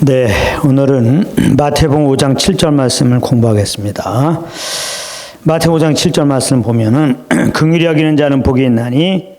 네, 오늘은 마태복음 5장 7절 말씀을 공부하겠습니다. 마태복음 5장 7절 말씀 보면은 긍휼히 여기는 자는 복이 있나니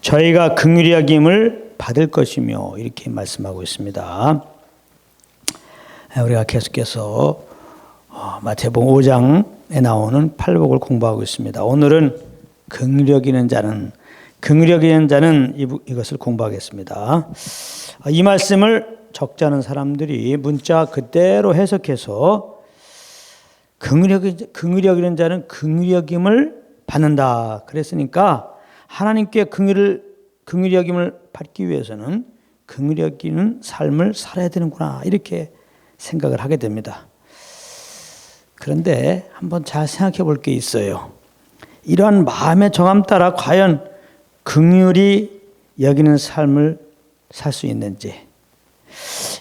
저희가 긍휼히 여김을 받을 것이며 이렇게 말씀하고 있습니다. 우리가 계속해서 마태복음 5장에 나오는 팔복을 공부하고 있습니다. 오늘은 긍휼히 여기는 자는 이것을 공부하겠습니다. 이 말씀을 적지 않은 사람들이 문자 그대로 해석해서 긍휼히 여기는 자는 긍휼히 여김을 받는다. 그랬으니까 하나님께 긍휼히 여김을 받기 위해서는 긍휼히 여기는 삶을 살아야 되는구나 이렇게 생각을 하게 됩니다. 그런데 한번 잘 생각해 볼 게 있어요. 이러한 마음의 정함 따라 과연 긍휼히 여기는 삶을 살 수 있는지,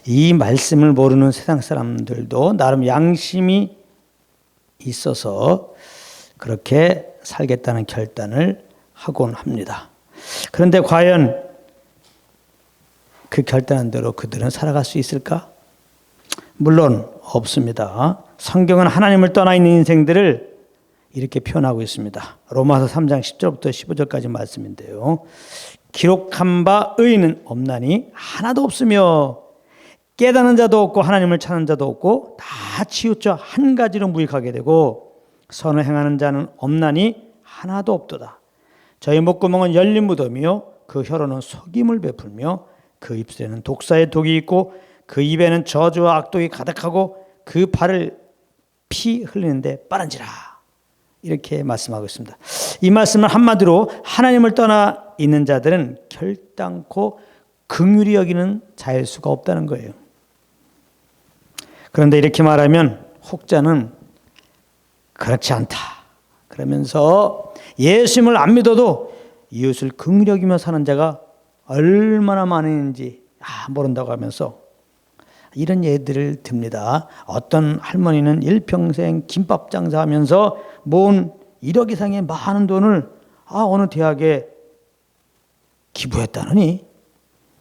이 말씀을 모르는 세상 사람들도 나름 양심이 있어서 그렇게 살겠다는 결단을 하곤 합니다. 그런데 과연 그 결단한 대로 그들은 살아갈 수 있을까? 물론 없습니다. 성경은 하나님을 떠나 있는 인생들을 이렇게 표현하고 있습니다. 로마서 3장 10절부터 15절까지 말씀인데요. 기록한 바 의인은 없나니 하나도 없으며 깨닫는 자도 없고 하나님을 찾는 자도 없고 다 치우쳐 한 가지로 무익하게 되고 선을 행하는 자는 없나니 하나도 없도다. 저희 목구멍은 열린 무덤이요 그 혀로는 속임을 베풀며 그 입술에는 독사의 독이 있고 그 입에는 저주와 악독이 가득하고 그 발을 피 흘리는데 빠른지라. 이렇게 말씀하고 있습니다. 이 말씀은 한마디로 하나님을 떠나 있는 자들은 결단코 긍휼히 여기는 자일 수가 없다는 거예요. 그런데 이렇게 말하면 혹자는 그렇지 않다 그러면서 예수님을 안 믿어도 이웃을 긍휼히 여기며 사는 자가 얼마나 많은지 모른다고 하면서 이런 예들을 듭니다. 어떤 할머니는 일평생 김밥 장사하면서 모은 1억 이상의 많은 돈을 어느 대학에 기부했다느니,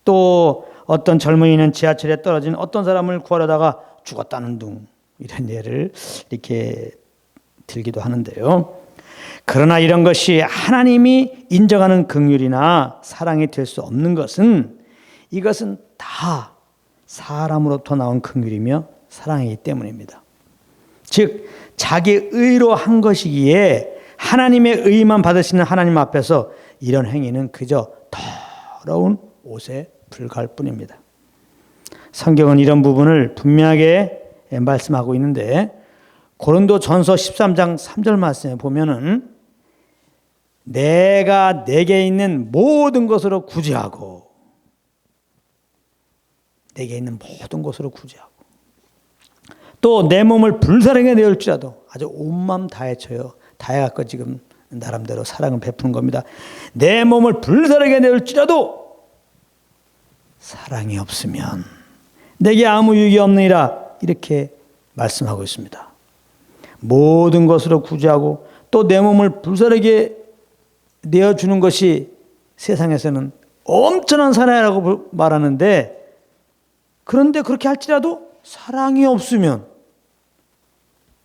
또 어떤 젊은이는 지하철에 떨어진 어떤 사람을 구하려다가 죽었다는 등 이런 예를 이렇게 들기도 하는데요. 그러나 이런 것이 하나님이 인정하는 긍휼이나 사랑이 될 수 없는 것은 이것은 다 사람으로부터 나온 긍휼이며 사랑이기 때문입니다. 즉 자기 의로 한 것이기에 하나님의 의만 받으시는 하나님 앞에서 이런 행위는 그저 더러운 옷에 불과할 뿐입니다. 성경은 이런 부분을 분명하게 말씀하고 있는데 고린도전서 13장 3절 말씀에 보면은 내가 내게 있는 모든 것으로 구제하고 내게 있는 모든 것으로 구제하고 또 내 몸을 불사르게 내올지라도 아주 온 마음 다해쳐요. 다해갖고 지금 나름대로 사랑을 베푸는 겁니다. 내 몸을 불사르게 내올지라도 사랑이 없으면 내게 아무 유익이 없느니라 이렇게 말씀하고 있습니다. 모든 것으로 구제하고 또 내 몸을 불사르게 내어주는 것이 세상에서는 엄청난 사랑이라고 말하는데, 그런데 그렇게 할지라도 사랑이 없으면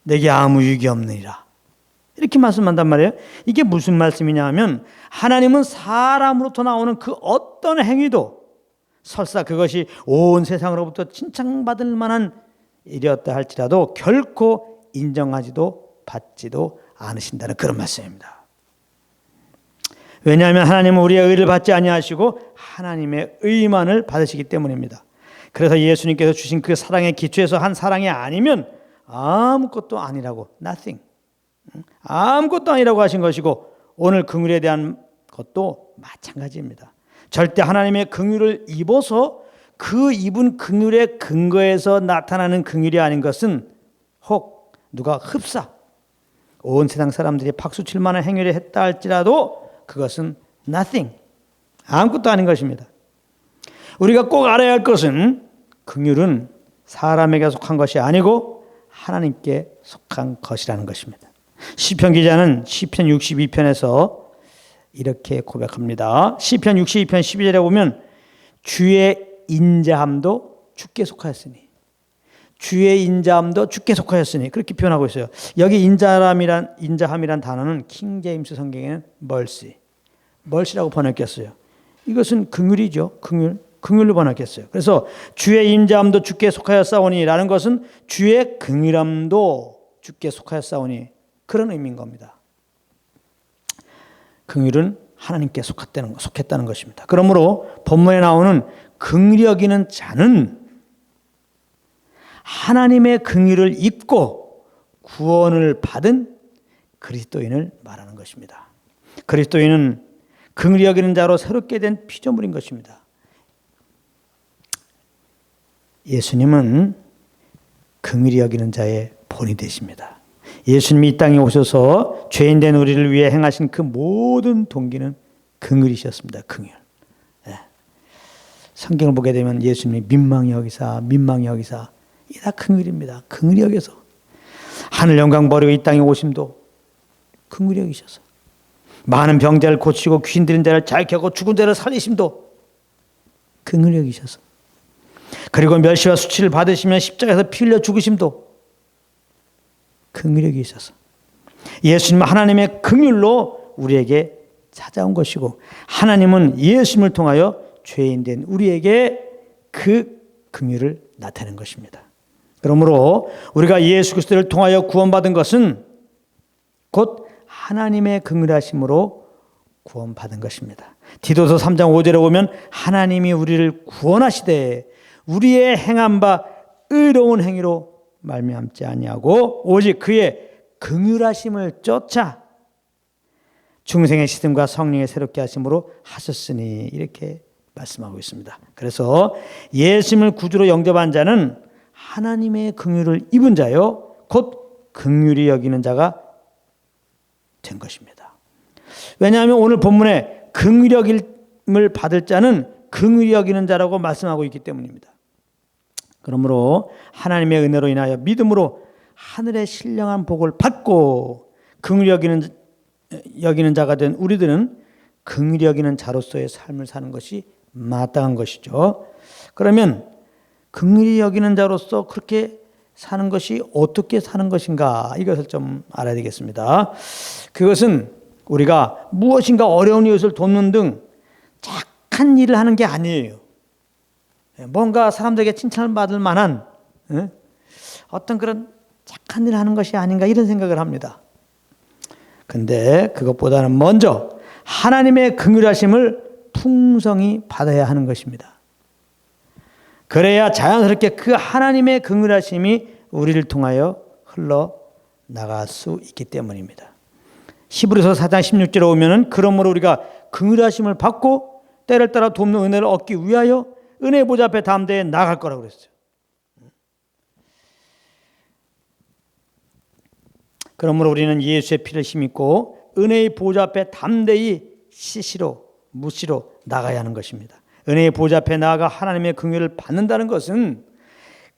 내게 아무 유익이 없느니라 이렇게 말씀한단 말이에요. 이게 무슨 말씀이냐 하면 하나님은 사람으로부터 나오는 그 어떤 행위도 설사 그것이 온 세상으로부터 칭찬받을 만한 일이었다 할지라도 결코 인정하지도 받지도 않으신다는 그런 말씀입니다. 왜냐하면 하나님은 우리의 의를 받지 아니하시고 하나님의 의만을 받으시기 때문입니다. 그래서 예수님께서 주신 그 사랑의 기초에서 한 사랑이 아니면 아무것도 아니라고, nothing, 아무것도 아니라고 하신 것이고 오늘 긍휼에 대한 것도 마찬가지입니다. 절대 하나님의 긍휼을 입어서 그 입은 긍휼의 근거에서 나타나는 긍휼이 아닌 것은 혹 누가 흡사 온 세상 사람들이 박수칠 만한 행위를 했다 할지라도 그것은 nothing, 아무것도 아닌 것입니다. 우리가 꼭 알아야 할 것은 긍휼은 사람에게 속한 것이 아니고 하나님께 속한 것이라는 것입니다. 시편 기자는 시편 62편에서 이렇게 고백합니다. 시편 62편 12절에 보면 주의 인자함도 주께 속하였으니 주의 인자함도 주께 속하였으니 그렇게 표현하고 있어요. 여기 인자함이란 단어는 킹 제임스 성경에는 멀시라고 번역했어요. 이것은 긍휼이죠. 긍휼로 번역했어요. 그래서 주의 인자함도 주께 속하였사오니라는 것은 주의 긍휼함도 주께 속하였사오니 그런 의미인 겁니다. 긍휼은 하나님께 속했다는 것입니다. 그러므로 본문에 나오는 긍휼히 여기는 자는 하나님의 긍휼을 입고 구원을 받은 그리스도인을 말하는 것입니다. 그리스도인은 긍휼히 여기는 자로 새롭게 된 피조물인 것입니다. 예수님은 긍휼히 여기는 자의 본이 되십니다. 예수님이 이 땅에 오셔서 죄인된 우리를 위해 행하신 그 모든 동기는 긍휼이셨습니다. 긍휼. 네. 성경을 보게 되면 예수님이 민망히 여기사 이게 다 긍휼입니다. 긍휼히 여겨서 하늘 영광 버리고 이 땅에 오심도 긍휼히 여기셔서 많은 병자를 고치고 귀신 들린 자를 자유케 하고 죽은 자를 살리심도 긍휼히 여기셔서 그리고 멸시와 수치를 받으시며 십자가에서 피 흘려 죽으심도 긍휼히 여기셔서 예수님은 하나님의 긍휼로 우리에게 찾아온 것이고 하나님은 예수님을 통하여 죄인된 우리에게 그 긍휼을 나타낸 것입니다. 그러므로 우리가 예수 그리스도를 통하여 구원받은 것은 곧 하나님의 긍휼하심으로 구원받은 것입니다. 디도서 3장 5절에 보면 하나님이 우리를 구원하시되 우리의 행한 바 의로운 행위로 말미암지 아니하고 오직 그의 긍휼하심을 쫓아 중생의 씻음과 성령의 새롭게 하심으로 하셨으니 이렇게 말씀하고 있습니다. 그래서 예수님을 구주로 영접한 자는 하나님의 긍휼을 입은 자요 곧 긍휼히 여기는 자가 된 것입니다. 왜냐하면 오늘 본문에 긍휼히 여김을 받을 자는 긍휼히 여기는 자라고 말씀하고 있기 때문입니다. 그러므로 하나님의 은혜로 인하여 믿음으로 하늘의 신령한 복을 받고 긍휼히 여기는 자가 된 우리들은 긍휼히 여기는 자로서의 삶을 사는 것이 마땅한 것이죠. 그러면 긍휼히 여기는 자로서 그렇게 사는 것이 어떻게 사는 것인가 이것을 좀 알아야 되겠습니다. 그것은 우리가 무엇인가 어려운 이웃을 돕는 등 착한 일을 하는 게 아니에요. 뭔가 사람들에게 칭찬을 받을 만한 어떤 그런 착한 일을 하는 것이 아닌가 이런 생각을 합니다. 근데 그것보다는 먼저 하나님의 긍휼하심을 풍성히 받아야 하는 것입니다. 그래야 자연스럽게 그 하나님의 긍휼하심이 우리를 통하여 흘러나갈 수 있기 때문입니다. 히브리서 4장 16절에 오면은 그러므로 우리가 긍휼하심을 받고 때를 따라 돕는 은혜를 얻기 위하여 은혜의 보좌 앞에 담대히 나아갈 거라고 그랬어요. 그러므로 우리는 예수의 피를 힘입고 은혜의 보좌 앞에 담대히 무시로 나가야 하는 것입니다. 은혜의 보좌 앞에 나아가 하나님의 긍휼을 받는다는 것은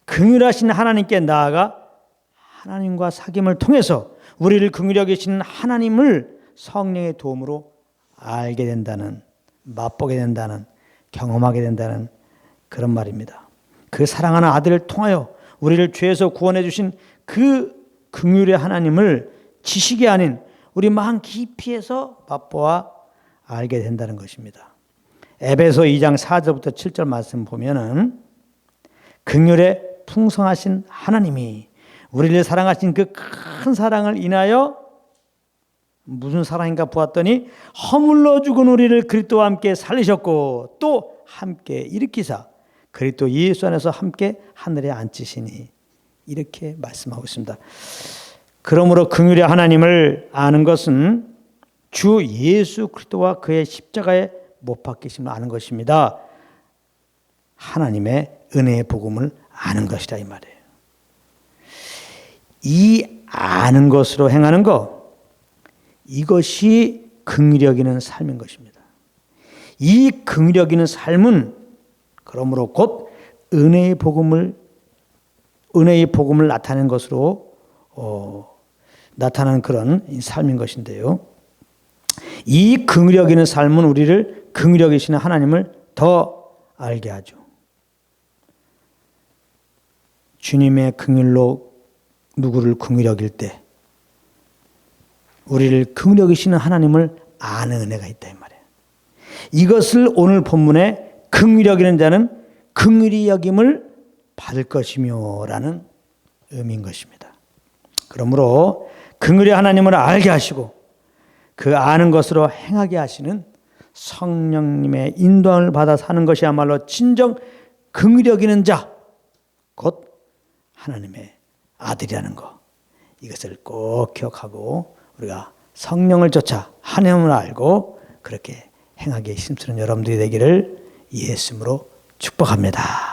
긍휼하신 하나님께 나아가 하나님과 사귐을 통해서 우리를 긍휼히 여기시는 하나님을 성령의 도움으로 알게 된다는, 맛보게 된다는, 경험하게 된다는 그런 말입니다. 그 사랑하는 아들을 통하여 우리를 죄에서 구원해 주신 그 긍휼의 하나님을 지식이 아닌 우리 마음 깊이에서 맛보아 알게 된다는 것입니다. 에베소 2장 4절부터 7절 말씀 보면은 긍휼에 풍성하신 하나님이 우리를 사랑하신 그 큰 사랑을 인하여 무슨 사랑인가 보았더니 허물러 죽은 우리를 그리스도와 함께 살리셨고 또 함께 일으키사 그리스도 예수 안에서 함께 하늘에 앉히시니 이렇게 말씀하고 있습니다. 그러므로 긍휼의 하나님을 아는 것은 주 예수 그리스도와 그의 십자가에 못 박히심을 아는 것입니다. 하나님의 은혜의 복음을 아는 것이라 이 말이에요. 이 아는 것으로 행하는 것, 이것이 긍휼히 여기는 삶인 것입니다. 이 긍휼히 여기는 삶은 그러므로 곧 은혜의 복음을 나타내는 것으로 나타나는 그런 삶인 것인데요. 이 긍휼히 여기는 삶은 우리를 긍휼히 여기시는 하나님을 더 알게 하죠. 주님의 긍휼로 누구를 긍휼히 여길 때 우리를 긍휼히 여기시는 하나님을 아는 은혜가 있다 이 말이에요. 이것을 오늘 본문에 긍휼히 여기는 자는 긍휼히 여김을 받을 것이며 라는 의미인 것입니다. 그러므로 긍휼의 하나님을 알게 하시고 그 아는 것으로 행하게 하시는 성령님의 인도함을 받아 사는 것이야말로 진정 긍휼히 여기는 자, 곧 하나님의 아들이라는 것, 이것을 꼭 기억하고 우리가 성령을 쫓아 하나님을 알고 그렇게 행하기에 힘쓰는 여러분들이 되기를 예수님으로 축복합니다.